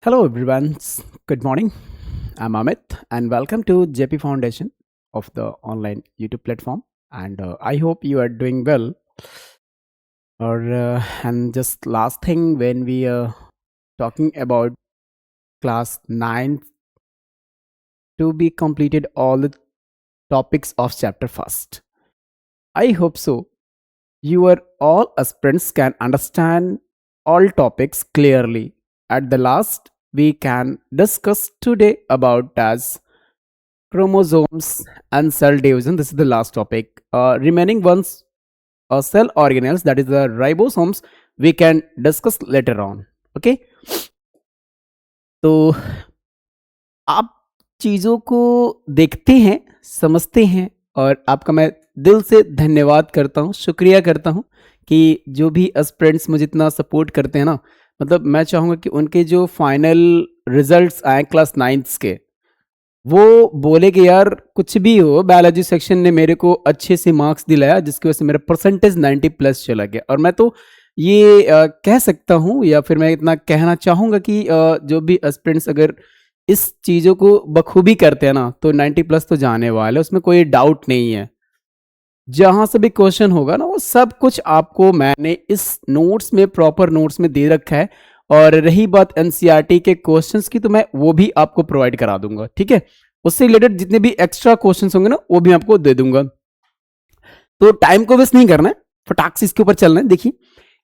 Hello everyone. Good morning. I'm Amit and welcome to JP Foundation of the online YouTube platform. And I hope you are doing well. And just last thing, when we are talking about class 9 to be completed all the topics of chapter first. I hope so. You are all aspirants can understand all topics clearly. At the last, we can discuss today about as chromosomes and cell division. This is the last topic. Remaining ones cell organelles, that is the ribosomes, we can discuss later on. Okay, तो आप चीज़ों को देखते हैं, समझते हैं और आपका मैं दिल से धन्यवाद करता हूँ, शुक्रिया करता हूँ कि जो भी एस्पिरेंट्स मुझे इतना सपोर्ट करते हैं ना, मतलब मैं चाहूँगा कि उनके जो फाइनल रिजल्ट्स आए क्लास 9th के, वो बोले कि यार कुछ भी हो, बायोलॉजी सेक्शन ने मेरे को अच्छे से मार्क्स दिलाया जिसकी वजह से मेरा परसेंटेज 90+ चला गया। और मैं तो ये कह सकता हूँ या फिर मैं इतना कहना चाहूँगा कि जो भी एस्पिरेंट्स अगर इस चीज़ों को बखूबी करते हैं ना तो 90+ तो जाने वाले, उसमें कोई डाउट नहीं है। जहाँ से भी क्वेश्चन होगा ना वो सब कुछ आपको मैंने इस नोट्स में, प्रॉपर नोट्स में दे रखा है। और रही बात एनसीईआरटी के क्वेश्चंस की, तो मैं वो भी आपको प्रोवाइड करा दूंगा, ठीक है। उससे रिलेटेड जितने भी एक्स्ट्रा क्वेश्चंस होंगे ना वो भी आपको दे दूंगा। तो टाइम को वेस्ट नहीं करना है, फटाक से इसके ऊपर चलना है। देखिए,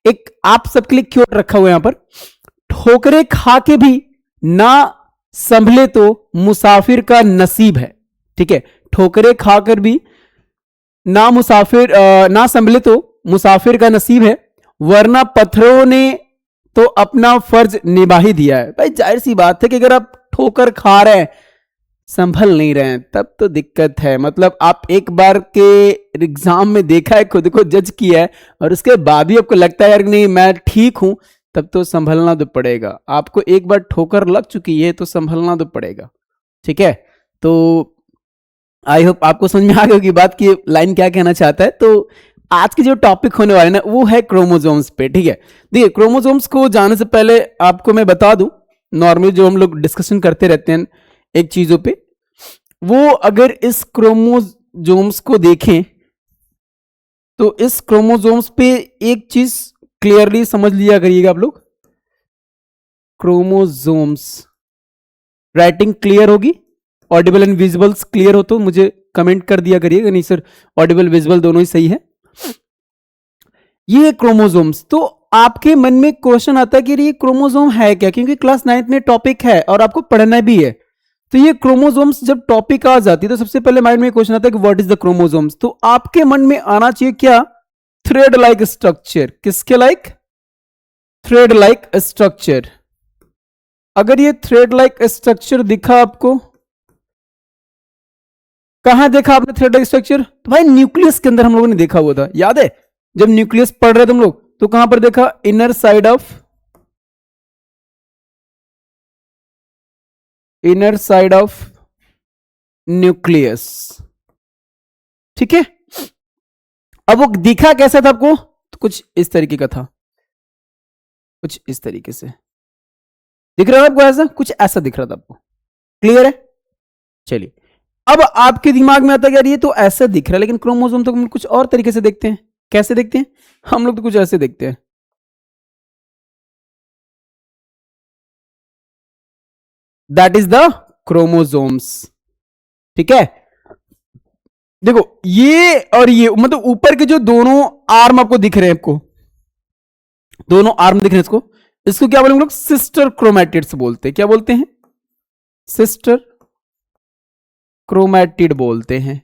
एक आप सबके लिए क्यों रखा हुआ है यहां पर, ठोकरे खा के भी ना संभले तो मुसाफिर का नसीब है। ठीक है, ठोकरे खाकर भी ना संभले तो मुसाफिर का नसीब है, वरना पत्थरों ने तो अपना फर्ज निभा ही दिया है। भाई जाहिर सी बात है कि अगर आप ठोकर खा रहे हैं, संभल नहीं रहे हैं, तब तो दिक्कत है। मतलब आप एक बार के एग्जाम में देखा है, खुद को जज किया है और उसके बाद भी आपको लगता है यार नहीं मैं ठीक हूं, तब तो संभलना तो पड़ेगा। आपको एक बार ठोकर लग चुकी है तो संभलना तो पड़ेगा, ठीक है। तो आई होप आपको समझ में आ गई होगी बात की लाइन क्या कहना चाहता है। तो आज की जो टॉपिक होने वाला है ना वो है क्रोमोसोम्स पे, ठीक है। देखिए, क्रोमोसोम्स को जाने से पहले आपको मैं बता दूं, नॉर्मली जो हम लोग डिस्कशन करते रहते हैं एक चीजों पे, वो अगर इस क्रोमोसोम्स को देखें तो इस क्रोमोसोम्स पे एक चीज क्लियरली समझ लिया करिएगा आप लोग। क्रोमोसोम्स, राइटिंग क्लियर होगी, ऑडिबल एंड विजुअल्स क्लियर हो तो मुझे कमेंट कर दिया करिएगा। नहीं सर, ऑडिबल विजुअल दोनों ही सही है। ये क्रोमोसोम्स, तो आपके मन में क्वेश्चन आता है कि ये क्रोमोसोम है क्या, क्योंकि क्लास 9th में टॉपिक है और आपको पढ़ना भी है। तो ये क्रोमोसोम्स जब टॉपिक आ जाती है तो सबसे पहले माइंड में क्वेश्चन आता है कि व्हाट इज द क्रोमोसोम्स। तो आपके मन में आना चाहिए क्या, थ्रेड लाइक स्ट्रक्चर। किसके लाइक, थ्रेड लाइक स्ट्रक्चर। अगर ये थ्रेड लाइक स्ट्रक्चर दिखा आपको, कहां देखा आपने थ्रेड लाइक स्ट्रक्चर, तो भाई न्यूक्लियस के अंदर हम लोगों ने देखा हुआ था, याद है। जब न्यूक्लियस पढ़ रहे थे हम लोग तो कहां पर देखा, इनर साइड ऑफ न्यूक्लियस, ठीक है। अब वो दिखा कैसा था आपको, तो कुछ इस तरीके का था, कुछ इस तरीके से दिख रहा था आपको, ऐसा कुछ ऐसा दिख रहा था आपको, क्लियर है। चलिए, अब आपके दिमाग में आता है यार ये तो ऐसा दिख रहा है, लेकिन क्रोमोसोम तो हम कुछ और तरीके से देखते हैं। कैसे देखते हैं हम लोग, तो कुछ ऐसे देखते हैं। दैट इज द क्रोमोसोम्स, ठीक है। देखो ये और ये, मतलब ऊपर के जो दोनों आर्म आपको दिख रहे हैं, आपको दोनों आर्म दिख रहे हैं, इसको क्या बोलेंगे हम लोग, सिस्टर क्रोमैटिड्स बोलते हैं। क्या बोलते हैं, सिस्टर क्रोमैटिड बोलते हैं।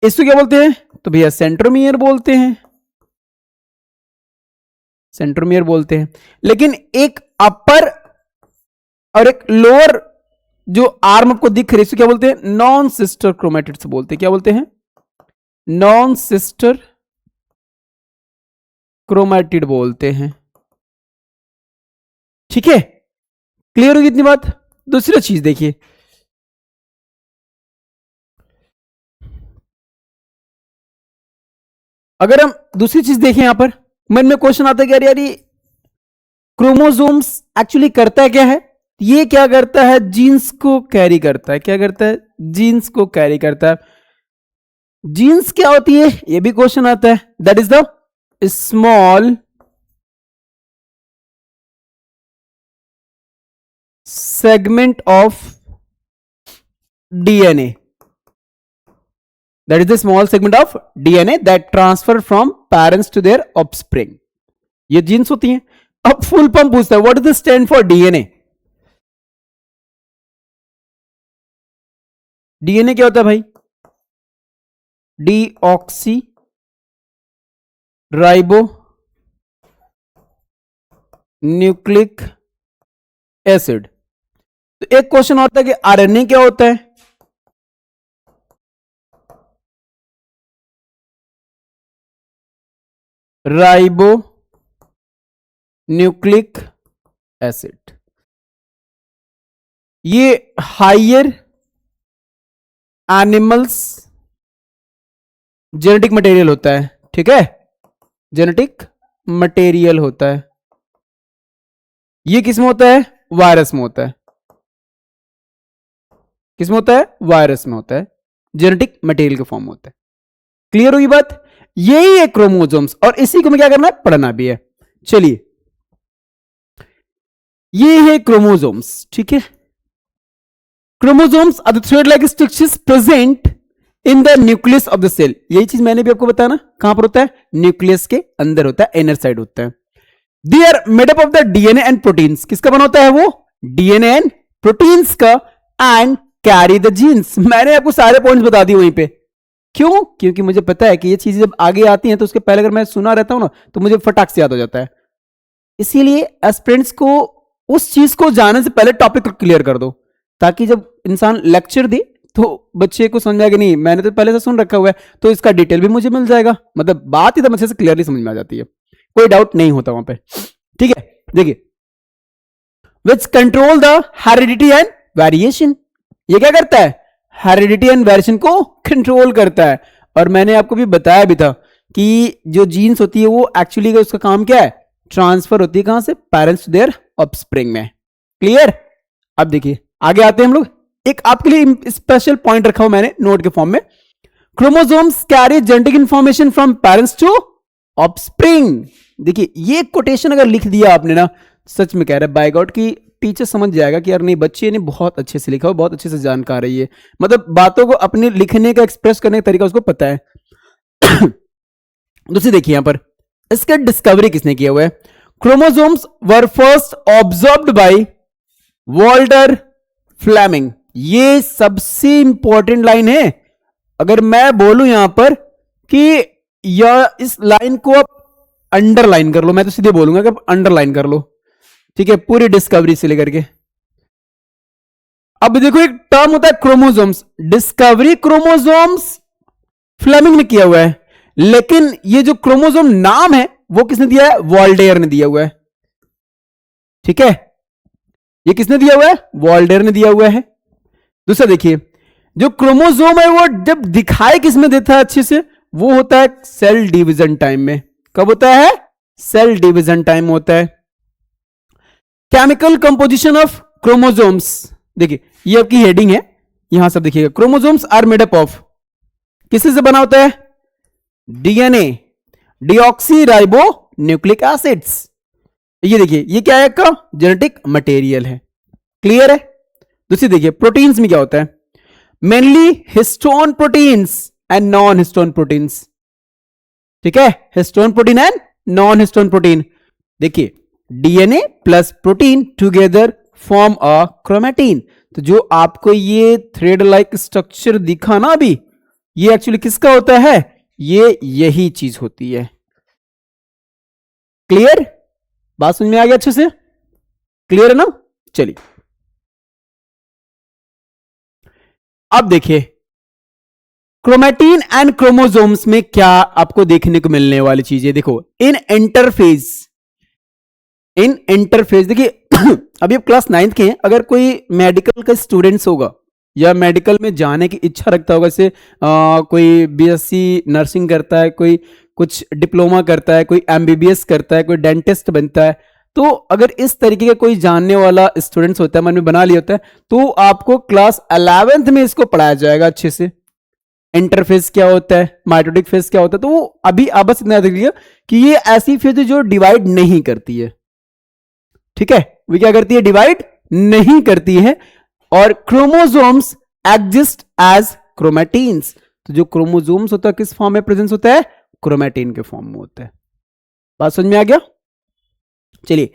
इसको क्या बोलते हैं, तो भैया सेंट्रोमियर बोलते हैं, सेंट्रोमियर बोलते हैं। लेकिन एक अपर और एक लोअर जो आर्म आपको दिख रही है, इसको क्या बोलते हैं, नॉन सिस्टर क्रोमैटिड्स बोलते हैं। क्या बोलते हैं, नॉन सिस्टर क्रोमैटिड बोलते हैं, ठीक है। क्लियर होगी इतनी बात। दूसरी चीज देखिए, अगर हम दूसरी चीज देखें, यहां पर मन में क्वेश्चन आता है कि यार ये क्रोमोसोम्स एक्चुअली करता क्या है? ये क्या करता है? जीन्स को कैरी करता है। क्या करता है? जीन्स को कैरी करता है। जीन्स क्या होती है? ये भी क्वेश्चन आता है। That is the small segment of DNA. That is the small segment of DNA that transfer from parents to their offspring. ये जीन्स होती हैं। अब फुल फॉर्म पूछता है, what is the stand for DNA? DNA क्या होता है भाई? Deoxy ribo nucleic acid. तो एक क्वेश्चन होता है कि आरएनए क्या होता है? Ribo nucleic acid. ये हायर एनिमल्स जेनेटिक मटेरियल होता है। ठीक है, जेनेटिक मटेरियल होता है। ये किसमें होता है? वायरस में होता है। किसमें होता है? वायरस में होता है। जेनेटिक मटेरियल के फॉर्म में होता है। क्लियर हुई बात? यही है क्रोमोसोम्स, और इसी को हमें क्या करना है? पढ़ना भी है। चलिए, ये है क्रोमोसोम्स। ठीक है, chromosomes are the thread like structures present in the nucleus of the cell. यही चीज मैंने भी आपको बताया ना, कहां पर होता है? न्यूक्लियस के अंदर होता है, इनर साइड होता है। They are made up of the DNA and proteins. किसका बना होता है वो? डीएनए एंड प्रोटीन्स का। And carry the genes. मैंने आपको सारे पॉइंट्स बता दिए वहीं पे। क्यों? क्योंकि मुझे पता है कि ये चीजें जब आगे आती हैं तो उसके पहले अगर मैं सुना रहता हूं ना तो मुझे फटाक से याद हो जाता है। इसीलिए एस्पिरेंट्स को उस चीज को जानने से पहले टॉपिक को क्लियर कर दो, ताकि जब इंसान लेक्चर दे तो बच्चे को समझ आएगा, नहीं मैंने तो पहले से सुन रखा हुआ है तो इसका डिटेल भी मुझे मिल जाएगा। मतलब बात एकदम अच्छे से क्लियरली समझ में आ जाती है, कोई डाउट नहीं होता वहां पे। ठीक है, देखिए, which control the heredity and variation. ये क्या करता है? हेरिडिटी एंड वेरिएशन को कंट्रोल करता है। और मैंने आपको भी बताया भी था कि जो जीन्स होती है वो एक्चुअली उसका काम क्या है? ट्रांसफर होती है कहां से? पेरेंट्स टू देयर ऑफस्प्रिंग में। क्लियर? अब देखिए आगे आते हैं हम लोग। एक आपके लिए स्पेशल पॉइंट रखा हूं मैंने नोट के फॉर्म में। Chromosomes carry genetic information from parents to offspring. देखिए ये कोटेशन अगर लिख दिया आपने ना, सच में कह रहा है बाय गॉड की टीचर समझ जाएगा कि यार नहीं, बच्चे ने बहुत अच्छे से लिखा हो, बहुत अच्छे से जानकार है ये, मतलब बातों को अपने लिखने का एक्सप्रेस करने का तरीका उसको पता है। दूसरी देखिए यहां पर इसका डिस्कवरी किसने किया हुआ है? Chromosomes were first observed by Walter Flemming. ये सबसे इंपॉर्टेंट लाइन है। अगर मैं बोलूं यहां पर कि यह इस लाइन को आप अंडरलाइन कर लो, मैं तो सीधे बोलूंगा कि आप अंडरलाइन कर लो। ठीक है, पूरी डिस्कवरी से लेकर के। अब देखो एक टर्म होता है क्रोमोसोम्स। डिस्कवरी क्रोमोसोम्स फ्लेमिंग ने किया हुआ है, लेकिन ये जो क्रोमोसोम नाम है वो किसने दिया है? वॉल्डेयर ने दिया हुआ है। ठीक है, ये किसने दिया हुआ है? वॉल्डेयर ने दिया हुआ है। दूसरा देखिए, जो क्रोमोसोम है वो जब दिखाई किसमें देता है अच्छे से? वो होता है सेल डिवीजन टाइम में। कब होता है? सेल डिवीजन टाइम होता है। Chemical composition of chromosomes. देखिए ये आपकी हेडिंग है, यहां सब देखिएगा। Chromosomes are made up of, किससे से बना होता है? DNA, deoxyribonucleic acids. ये देखिए ये क्या है? आपका जेनेटिक मटेरियल है। क्लियर है? दूसरी देखिए प्रोटीन्स में क्या होता है? Mainly histone proteins and non histone proteins. ठीक है, histone protein and non histone protein. देखिए DNA plus protein together form a chromatin. तो जो आपको ये थ्रेड लाइक स्ट्रक्चर दिखा ना अभी, ये एक्चुअली किसका होता है? ये यही चीज होती है। क्लियर? बात समझ में आ गया अच्छे से? क्लियर है ना? चलिए अब देखिए क्रोमैटिन एंड क्रोमोसोम्स में क्या आपको देखने को मिलने वाली चीजें। देखो इन इंटरफेस देखिए अभी आप क्लास 9th के हैं। अगर कोई मेडिकल का स्टूडेंट्स होगा या मेडिकल में जाने की इच्छा रखता होगा, जैसे कोई बीएससी नर्सिंग करता है, कोई कुछ डिप्लोमा करता है, कोई एमबीबीएस करता है, कोई डेंटिस्ट बनता है, तो अगर इस तरीके का कोई जानने वाला स्टूडेंट्स होता है, मन में बना लिया होता है, तो आपको क्लास 11th में इसको पढ़ाया जाएगा अच्छे से। इंटरफेस क्या होता है, माइटोटिक फेस क्या होता है, तो वो अभी आप बस इतना याद रखिएगा कि ये ऐसी फेज है जो डिवाइड नहीं करती है। ठीक है, वो क्या करती है, डिवाइड नहीं करती है। और क्रोमोसोम्स एग्जिस्ट एज क्रोमैटिन्स, तो जो क्रोमोसोम्स होता है किस फॉर्म में प्रेजेंस होता है, क्रोमैटिन के फॉर्म में होता है। बात समझ में आ गया? चलिए,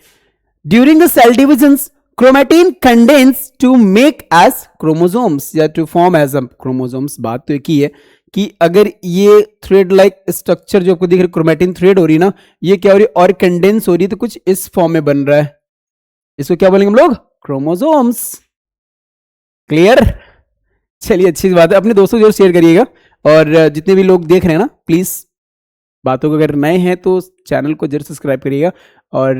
during the cell divisions chromatin condense to make as chromosomes या to form as a chromosomes. बात तो एक ही है कि अगर ये थ्रेड लाइक स्ट्रक्चर जो आपको दिख रहा है, क्रोमैटिन थ्रेड हो रही है ना, ये क्या हो रही है, और कंडेंस हो रही है, तो कुछ इस फॉर्म में बन रहा है। इसको क्या बोलेंगे हम लोग, क्रोमोसोम्स। क्लियर? चलिए, अच्छी बात है। अपने दोस्तों को जरूर शेयर करिएगा, और जितने भी लोग देख रहे हैं ना, प्लीज बातों को अगर नए हैं तो चैनल को जरूर सब्सक्राइब करिएगा। और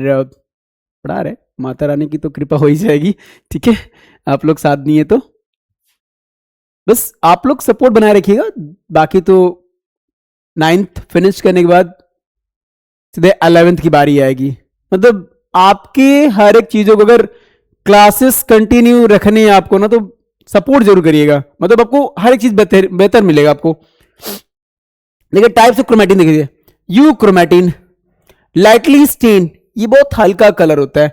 पढ़ा रहे, माता रानी की तो कृपा हो ही जाएगी। ठीक है, आप लोग साथ नहीं है तो बस आप लोग सपोर्ट बनाए रखिएगा। बाकी तो 9th फिनिश करने के बाद सीधे 11th की बारी आएगी। मतलब आपके हर एक चीजों को अगर क्लासेस कंटिन्यू रखनी है आपको ना, तो सपोर्ट जरूर करिएगा। मतलब आपको हर एक चीज बेहतर मिलेगा आपको। देखिए, टाइप्स ऑफ क्रोमैटिन देखिए, यू क्रोमैटिन, लाइटली स्टेन, ये बहुत हल्का कलर होता है।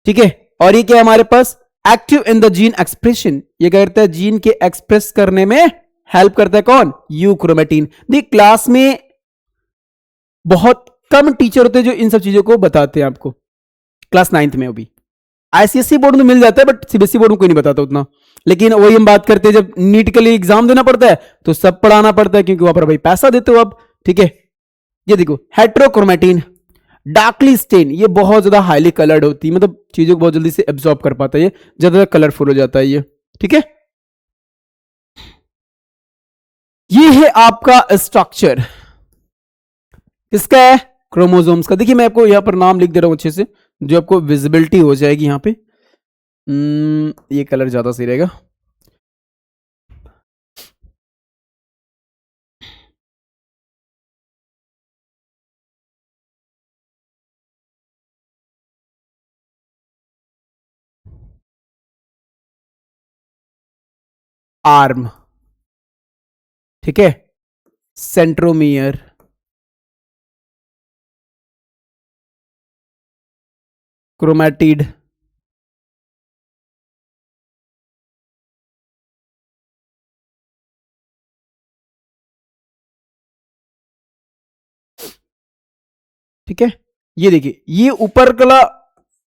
ठीक है, और ये क्या हमारे पास, active in the gene expression, ये क्या करता है, जीन के एक्सप्रेस करने में हेल्प करता है। कौन, यू क्रोमैटिन। देखिए, क्लास में बहुत कम टीचर होते हैं जो इन सब चीजों को बताते हैं आपको। क्लास 9th में अभी आईसीएसई बोर्ड में मिल जाता है, बट सीबीएसई बोर्ड में कोई नहीं बताता उतना। लेकिन वही हम बात करते हैं, जब नीट के लिए एग्जाम देना पड़ता है तो सब पढ़ाना पड़ता है, क्योंकि वहां पर भाई पैसा देते हो आप। ठीक है, ये देखो, हेट्रोक्रोमैटिन, डार्कली स्टेन, ये बहुत ज्यादा हाईली कलर्ड होती है, मतलब चीजों को बहुत जल्दी से एब्जॉर्ब कर पाता है, ये ज्यादा कलरफुल हो जाता है ये। ठीक है, ये है आपका स्ट्रक्चर, किसका है, क्रोमोसोम्स का। देखिए, मैं आपको यहां पर नाम लिख दे रहा हूं अच्छे से, जो आपको विजिबिलिटी हो जाएगी यहां पे। ये कलर ज्यादा सही रहेगा। आर्म, ठीक है, सेंट्रोमियर, क्रोमैटिड, ठीक है। ये देखिए, ये ऊपर वाला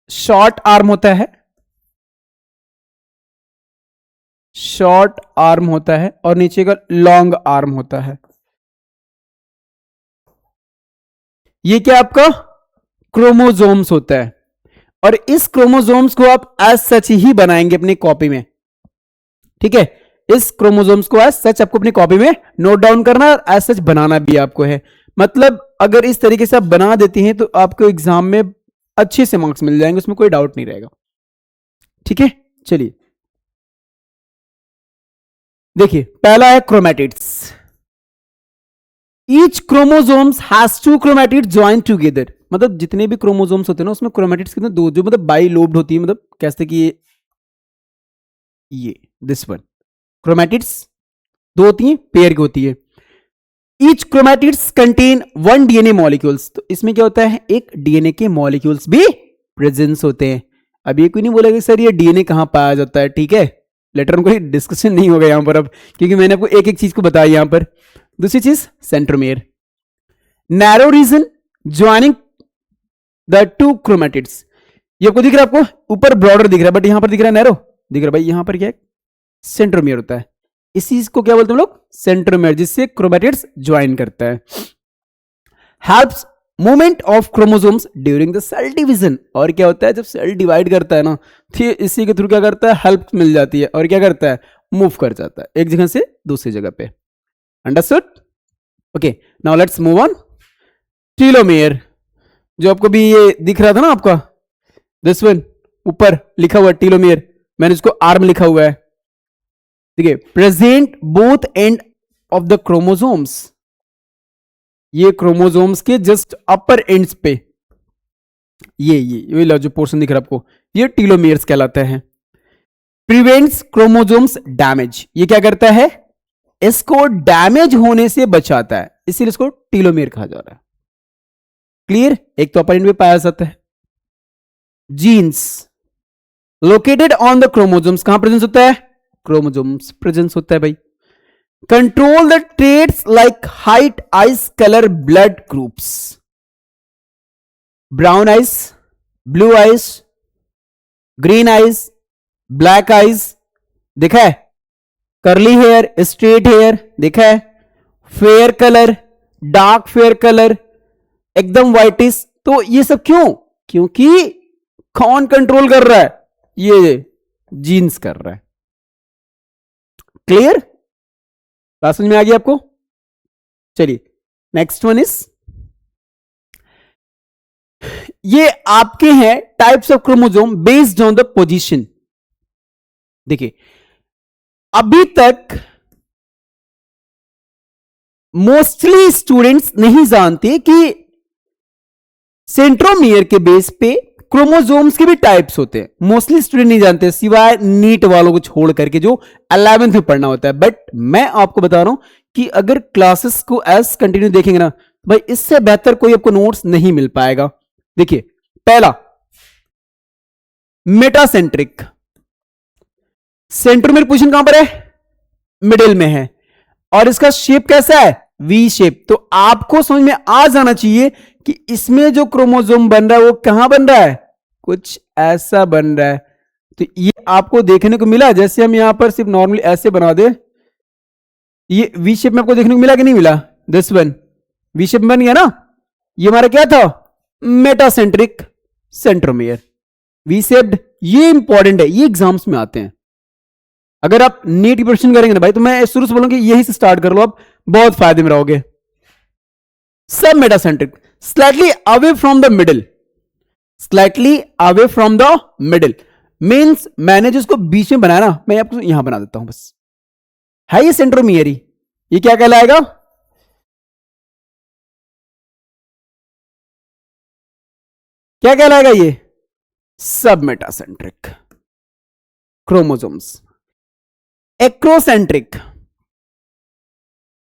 शॉर्ट आर्म होता है, शॉर्ट आर्म होता है, और नीचे का लॉन्ग आर्म होता है। ये क्या आपका क्रोमोसोम्स होता है, और इस क्रोमोसोम्स को आप एज सच ही बनाएंगे अपनी कॉपी में। ठीक है, इस क्रोमोसोम्स को एज सच आपको अपनी कॉपी में नोट डाउन करना है, और एज सच बनाना भी आपको है। मतलब अगर इस तरीके से आप बना देते हैं तो आपको एग्जाम में अच्छे से मार्क्स मिल जाएंगे, उसमें कोई डाउट नहीं रहेगा। ठीक है, चलिए देखिए, पहला है chromatids. Each chromosomes has two chromatid join together, मतलब जितने भी क्रोमोसोम्स होते हैं ना, उसमें क्रोमैटिड्स कितने, दो, जो मतलब बाई लोब्ड होती है, मतलब कैसे कि ये दिस वन क्रोमैटिड्स दो होती हैं, पेयर की होती है। Each chromatids contain one DNA molecules, तो इसमें क्या होता है, एक डीएनए के मॉलिक्यूल्स भी प्रेजेंस होते हैं। अब ये कोई नहीं बोलेगा सर ये डीएनए कहां पाया जाता है। ठीक है, लेटर में कोई डिस्कशन नहीं होगा यहां पर अब, क्योंकि मैंने आपको एक एक चीज को बताया यहां पर। दूसरी चीज, centromere, narrow region joining the two chromatids. ये आपको दिख रहा है, आपको ऊपर ब्रॉडर दिख रहा है, बट यहां पर दिख रहा है नैरो, दिख रहा है भाई। यहां पर क्या है, सेंट्रोमेयर होता है। इस चीज को क्या बोलते हैं हम लोग, सेंट्रोमेयर, जिससे क्रोमैटिड्स ज्वाइन करता है। Helps movement of chromosomes during the cell division, और क्या होता है जब सेल डिवाइड करता है ना, फिर इसी के थ्रू क्या करता है, हेल्प मिल जाती है, और क्या करता है, मूव कर जाता है एक जगह से दूसरी जगह पे। Understood? Okay, now let's move on. Telomere, जो आपको भी ये दिख रहा था ना आपका, दिस वन ऊपर लिखा हुआ टीलोमेयर, मैंने इसको आर्म लिखा हुआ है। ठीक है, present both end of the chromosomes, ये क्रोमोसोम्स के जस्ट अपर एंड्स पे ये लो जो पोर्शन दिख रहा है आपको, ये टीलोमियर्स कहलाता है। प्रिवेंट्स क्रोमोसोम्स डैमेज, ये क्या करता है, इसको डैमेज होने से बचाता है, इसीलिए इसको टीलोमियर कहा जा रहा है। क्लियर? एक तो अपर एंड में पाया जाता है। Genes located on the chromosomes, कहां प्रेजेंस होता है, क्रोमोसोम्स प्रेजेंस होता है भाई। Control the traits like height, eyes colour, blood groups. Brown eyes, blue eyes, green eyes, black eyes, देखा है, कर्ली हेयर, स्ट्रेट हेयर, देखा है, fair colour, dark fair colour, एकदम व्हाइटिश। तो ये सब क्यों, क्योंकि कौन कंट्रोल कर रहा है, ये जीन्स कर रहा है। क्लियर? बात समझ में आ गई आपको? चलिए नेक्स्ट वन इज, ये आपके हैं types of chromosome based on the position. देखिए अभी तक मोस्टली स्टूडेंट्स नहीं जानते कि सेंट्रोमियर के बेस पे क्रोमोसोम्स के भी टाइप्स होते हैं। मोस्टली स्टूडेंट नहीं जानते, सिवाय नीट वालों को छोड़ करके जो 11th में पढ़ना होता है। बट मैं आपको बता रहा हूं कि अगर क्लासेस को एज कंटिन्यू देखेंगे ना, तो भाई इससे बेहतर कोई आपको नोट्स नहीं मिल पाएगा। देखिए पहला मेटासेंट्रिक, सेंट्रोमियर पोजीशन कहां पर है, मिडिल में है, और इसका शेप कैसा है, वी शेप। तो आपको समझ में आ जाना चाहिए कि इसमें जो क्रोमोसोम बन रहा है वो कहां बन रहा है, कुछ ऐसा बन रहा है। तो ये आपको देखने को मिला, जैसे हम यहां पर सिर्फ नॉर्मली ऐसे बना दे, ये वी शेप में आपको देखने को मिला कि नहीं मिला, दिस वन वी शेप बन गया ना। ये हमारा क्या था, मेटासेंट्रिक सेंट्रोमियर, वी शेप्ड। ये इंपॉर्टेंट है, ये एग्जाम्स में आते हैं। अगर आप नीट की प्रिपरेशन करेंगे ना भाई, तो मैं शुरू से बोलूंगा यही से स्टार्ट कर लो, आप बहुत फायदे में रहोगे। सब metacentric, slightly away from the middle, slightly away from the middle means मैंने जिसको बीच में बनाया ना, मैं आपको यहां बना देता हूं बस, है ये सेंट्रोमियर ही। ये क्या कहलाएगा, क्या कहलाएगा, ये सब metacentric chromosomes. Acrocentric,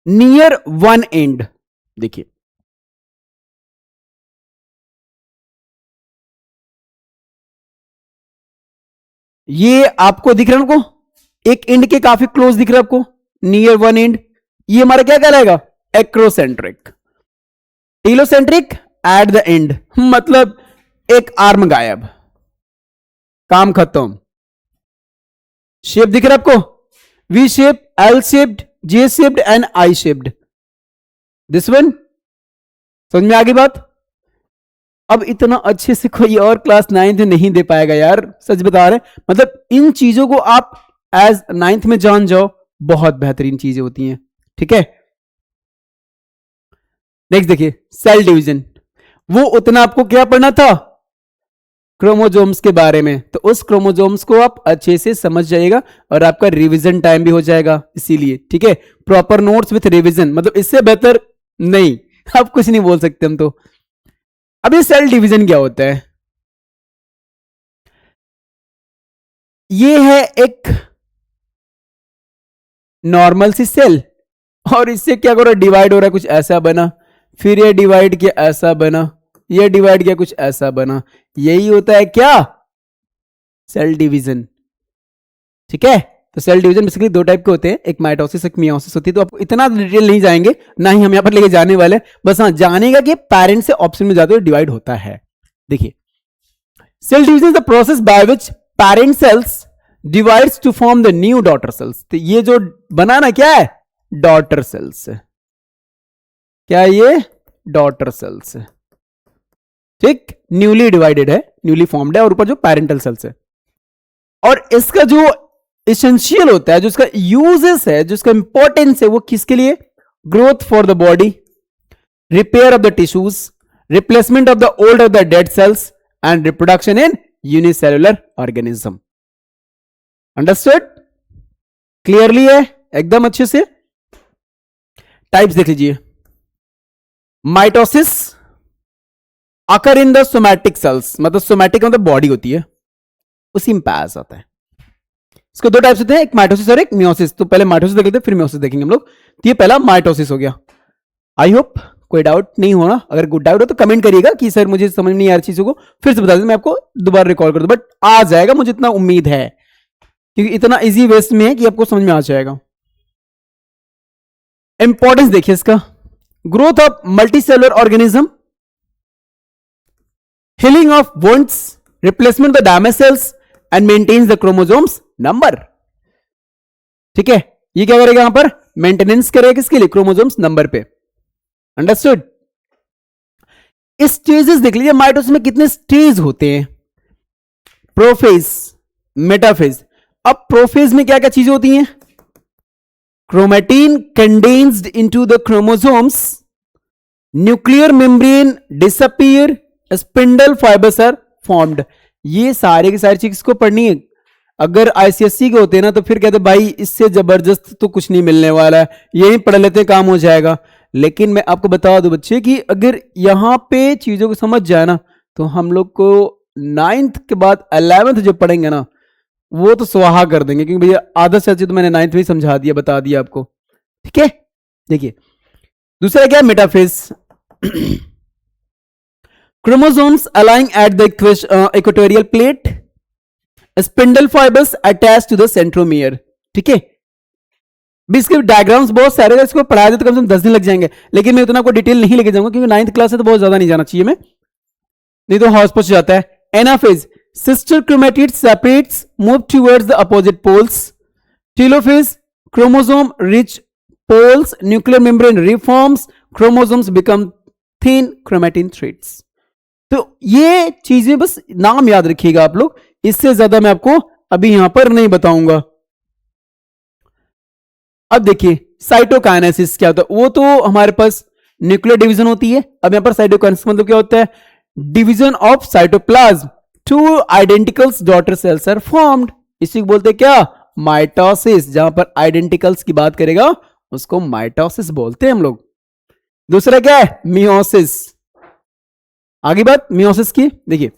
near one and, देखिए ये आपको दिख रहा है आपको, एक एंड के काफी क्लोज दिख रहा है आपको, नियर वन एंड, ये हमारा क्या कहलाएगा, acrocentric. Telocentric at the end, मतलब एक आर्म गायब, काम खत्म। शेप दिख रहा है आपको, V shape, L shaped, J shaped and I shaped, this one. समझ में आ गई बात? अब इतना अच्छे से कोई और क्लास 9th में नहीं दे पाएगा यार, सच बता रहे। मतलब इन चीजों को आप एज 9th में जान जाओ, बहुत बेहतरीन चीजें होती हैं। ठीक है, नेक्स्ट देखिए सेल डिवीजन। वो उतना आपको क्या पढ़ना था, क्रोमोसोम्स के बारे में, तो उस क्रोमोसोम्स को आप अच्छे से समझ जाइएगा और आपका रिवीजन टाइम भी हो जाएगा। इसीलिए ठीक है, प्रॉपर नोट्स विथ रिवीजन, मतलब इससे बेहतर नहीं, आप कुछ नहीं बोल सकते हम तो। अब ये सेल डिवीजन क्या होता है, ये है एक नॉर्मल सी सेल, और इससे क्या हो रहा है, डिवाइड हो रहा है, कुछ ऐसा बना, फिर ये डिवाइड किया ऐसा बना, ये डिवाइड किया कुछ ऐसा बना। यही होता है क्या, सेल डिवीजन। ठीक है, तो सेल डिवीजन बेसिकली दो टाइप के होते हैं, एक माइटोसिस एक मियोसिस होती है। तो आपको इतना डिटेल नहीं जाएंगे, ना ही हम यहां पर लेके जाने वाले, बस हाँ जानेगा कि पेरेंट से ऑप्शन में जाते हुए डिवाइड होता है। देखिए cell division is the process by which parent cells divides to form the new daughter cells. तो ये जो बनाना क्या है, डॉटर सेल्स, क्या ये डॉटर सेल्स, ठीक, न्यूली डिवाइडेड है, न्यूली फॉर्म्ड है, और ऊपर जो पेरेंटल सेल्स है। और इसका जो एसेंशियल होता है, जो इसका यूजेस है, जो इसका इंपॉर्टेंस है, वो किसके लिए, growth for the body, repair of the tissues, replacement of the old of the dead cells and reproduction in unicellular organism. Understood? Clearly है एकदम अच्छे से। टाइप्स देख लीजिए, mitosis, occur in the somatic cells, मतलब सोमैटिक मतलब body होती है, उसी में पाया जाता है। इसको दो टाइप्स होते हैं, एक माइटोसिस और एक मियोसिस। तो पहले माइटोसिस देख लेते हैं, फिर मियोसिस देखेंगे हम लोग। तो ये पहला माइटोसिस हो गया। आई होप कोई डाउट नहीं होना, अगर कोई डाउट हो तो कमेंट करिएगा कि सर मुझे समझ नहीं आ रही चीजों को, फिर से बता दें, मैं आपको दोबारा रिकॉल कर दूं, बट आ जाएगा, मुझे इतना उम्मीद है, क्योंकि इतना इजी वेस्ट में है कि आपको समझ में आ जाएगा। इंपॉर्टेंस देखिए इसका, growth of multicellular organism, healing of wounds, replacement of the damaged cells and maintains the chromosomes number। ठीक है, ये क्या करेगा यहां पर, मेंटेनेंस करेगा किसके लिए, क्रोमोसोम्स नंबर पे। अंडरस्टूड। स्टेजेस देख लीजिए, माइटोसिस में कितने स्टेज होते हैं, प्रोफेज, मेटाफेज। अब प्रोफेज में क्या क्या चीजें होती हैं, chromatin condensed into the chromosomes, nuclear membrane disappear, spindle fibres are formed. ये सारे की सारी चीज को पढ़नी है। अगर आईसीएससी के होते हैं ना तो फिर कहते भाई इससे जबरदस्त तो कुछ नहीं मिलने वाला है, यही पढ़ लेते काम हो जाएगा। लेकिन मैं आपको बता दूं बच्चे कि अगर यहां पे चीजों को समझ जाए ना तो हम लोग को 9th के बाद 11th जो पढ़ेंगे ना वो तो स्वाहा कर देंगे, क्योंकि भैया आधा से तो मैंने 9th में ही समझा दिया, बता दिया आपको। ठीक है, देखिए दूसरा क्या, metaphase. Chromosomes align at the equatorial plate, spindle fibers attached to the centromere। ठीक है, भी इसके डायग्राम्स बहुत सारे, इसको पढ़ा दे तो कम से कम 10 दिन लग जाएंगे, लेकिन मैं उतना कोई डिटेल नहीं लेके जाऊंगा क्योंकि 9th क्लास है तो बहुत ज्यादा नहीं जाना चाहिए मैं, नहीं तो हॉस पहुंच जाता है। Anaphase, sister chromatid separates move towards the opposite poles. Telophase, chromosome reach poles, nuclear membrane reforms, chromosomes become thin chromatin threads. तो ये चीजें बस नाम याद रखिएगा आप लोग, इससे ज्यादा मैं आपको अभी यहां पर नहीं बताऊंगा। अब देखिए साइटोकाइनेसिस क्या होता है, वो तो हमारे पास न्यूक्लियर डिवीजन होती है। अब यहां पर साइटोकाइनेसिस मतलब क्या होता है, division of cytoplasm, two identicals daughter cells are formed. इसी को बोलते हैं क्या, माइटोसिस। जहां पर आइडेंटिकल्स की बात करेगा उसको माइटोसिस बोलते हैं हम लोग। दूसरा क्या है, मियोसिस। आगे बात मियोसिस की, देखिए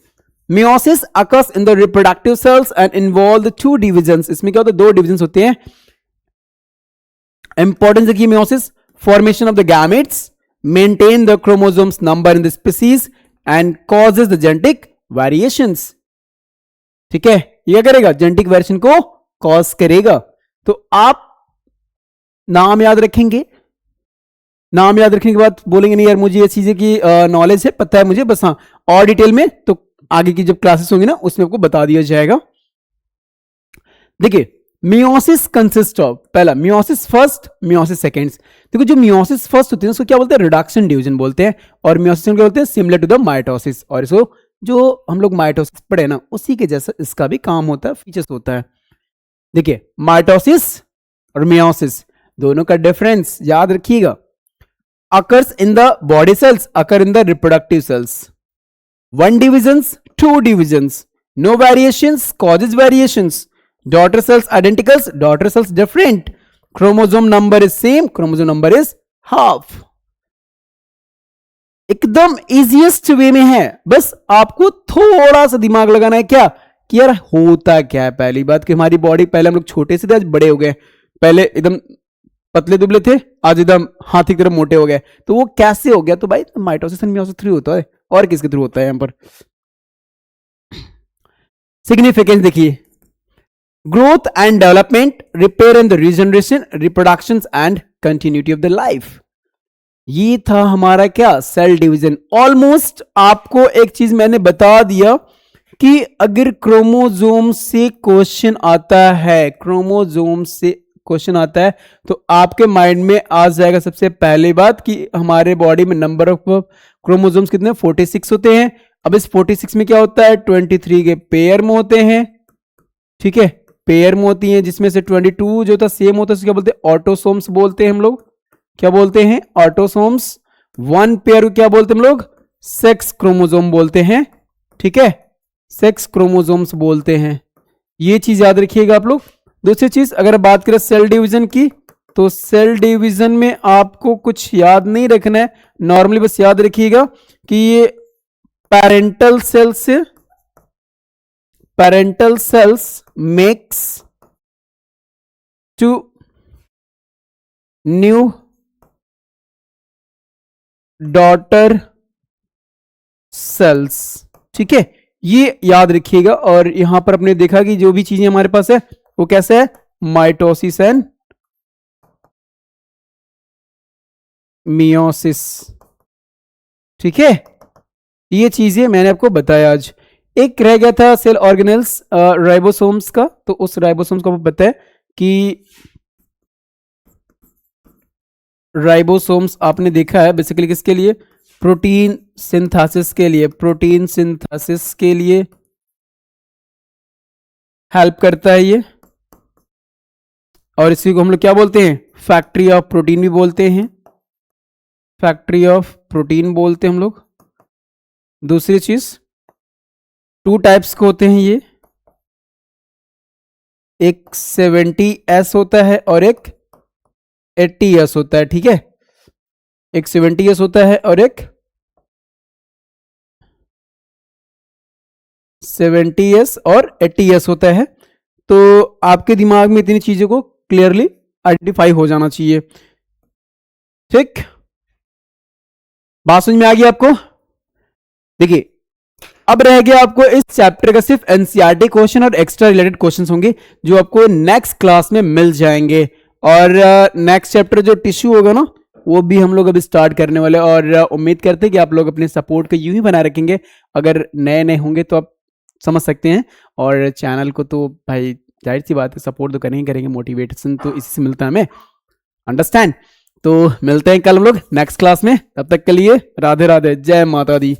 meiosis occurs in the reproductive cells and involve the 2 divisions. इसमें क्या होता है, 2 डिविजन्स होते हैं। इंपॉर्टेंस देखिए meiosis, formation of the gametes, maintain the chromosomes number in the species and causes the genetic variations. ठीक है, ये करेगा जेनेटिक वेरिएशन को कॉज करेगा। तो आप नाम याद रखेंगे, नाम याद रखने के बाद बोलेंगे नहीं यार मुझे ये चीजें की नॉलेज है, पता है मुझे, बस हाँ और डिटेल में तो आगे की जब क्लासेस होंगी ना उसमें आपको बता दिया जाएगा। देखिए मियोसिस कंसिस्ट ऑफ, पहला मियोसिस फर्स्ट, मियोसिस सेकेंड्स। देखो जो मियोसिस फर्स्ट होती है उसको क्या बोलते हैं, रिडक्शन डिवीजन बोलते हैं, और मियोसिस क्या बोलते हैं, सिमिलर टू द माइटोसिस। और इसको जो हम लोग माइटोसिस पढ़े ना उसी के जैसा इसका भी काम होता है, फीचर्स होता है। देखिए माइटोसिस और मियोसिस दोनों का डिफरेंस याद रखिएगा। occurs in the body cells, occur in the reproductive cells. 1 divisions, 2 divisions, no variations causes variations, daughter cells identicals, daughter cells different, chromosome number is same, chromosome number is half। एकदम easiest way में है, बस आपको थोड़ा सा दिमाग लगाना है क्या कि यार होता क्या है। पहली बात कि हमारी बॉडी, पहले हम लोग छोटे से थे आज बड़े हो गए, पहले एकदम पतले दुबले थे आज एकदम हाथी की तरह मोटे हो गए, तो वो कैसे हो गया, तो भाई माइटोसिस एंड मियोसिस थ्रू होता है, और किसके थ्रू होता है। यहां पर सिग्निफिकेंस देखिए, growth and development, repair and regeneration, reproduction and continuity of the life. ये था हमारा क्या, सेल डिवीजन। ऑलमोस्ट आपको एक चीज मैंने बता दिया कि अगर क्रोमोसोम से क्वेश्चन आता है, क्रोमोसोम से क्वेश्चन आता है तो आपके माइंड में आ जाएगा सबसे पहली बात कि हमारे बॉडी में नंबर ऑफ क्रोमोसोम्स कितने, 46 होते हैं। अब इस 46 में क्या होता है, 23 के पेयर में होते हैं। ठीक है, पेयर में होती हैं, जिसमें से 22 जो होता है सेम होता है, क्या बोलते हैं, ऑटोसोम्स बोलते हैं हम लोग। क्या बोलते हैं, ऑटोसोम्स। 1 पेयर को क्या बोलते हैं हम लोग, सेक्स क्रोमोसोम बोलते हैं। ठीक है, सेक्स क्रोमोसोम्स बोलते हैं, ये चीज याद रखिएगा आप लोग। दूसरी चीज अगर बात करें सेल डिवीजन की, तो सेल डिवीजन में आपको कुछ याद नहीं रखना है, नॉर्मली बस याद रखिएगा कि ये parental cells makes two new daughter cells. ठीक है, ये याद रखिएगा। और यहां पर आपने देखा कि जो भी चीजें हमारे पास है वो कैसे है, माइटोसिस एंड मियोसिस। ठीक है, ये चीजें मैंने आपको बताया आज। एक रह गया था सेल ऑर्गेनेल्स राइबोसोम्स का, तो उस राइबोसोम्स को बताया कि राइबोसोम्स आपने देखा है बेसिकली किसके लिए, प्रोटीन सिंथेसिस के लिए, प्रोटीन सिंथेसिस के लिए हेल्प करता है ये। और इसी को हम लोग क्या बोलते हैं, फैक्ट्री ऑफ प्रोटीन भी बोलते हैं, फैक्ट्री ऑफ प्रोटीन बोलते हैं हम लोग। दूसरी चीज, 2 टाइप्स के होते हैं ये, एक 70S होता है और एक 80S होता है। ठीक है, एक 70S होता है और एक 70S और 80S होता है। तो आपके दिमाग में इतनी चीजों को क्लियरली आइडेंटिफाई हो जाना चाहिए। ठीक, बात समझ में आ गई आपको। देखिए, अब रह गया आपको इस चैप्टर का सिर्फ एनसीईआरटी क्वेश्चन और एक्स्ट्रा रिलेटेड क्वेश्चंस होंगे जो आपको नेक्स्ट क्लास में मिल जाएंगे। और नेक्स्ट चैप्टर जो टिश्यू होगा ना, वो भी हम लोग अभी स्टार्ट करने वाले। और उम्मीद करते हैं कि आप लोग अपने सपोर्ट को यूं ही बनाए रखेंगे। अगर नए नए होंगे तो आप समझ सकते हैं। और चैनल को तो भाई जाहिर सी बात है सपोर्ट तो करेंगे करेंगे, मोटिवेशन तो इसी से मिलता है हमें, अंडरस्टैंड। तो मिलते हैं कल हम लोग नेक्स्ट क्लास में, तब तक के लिए राधे राधे, जय माता दी।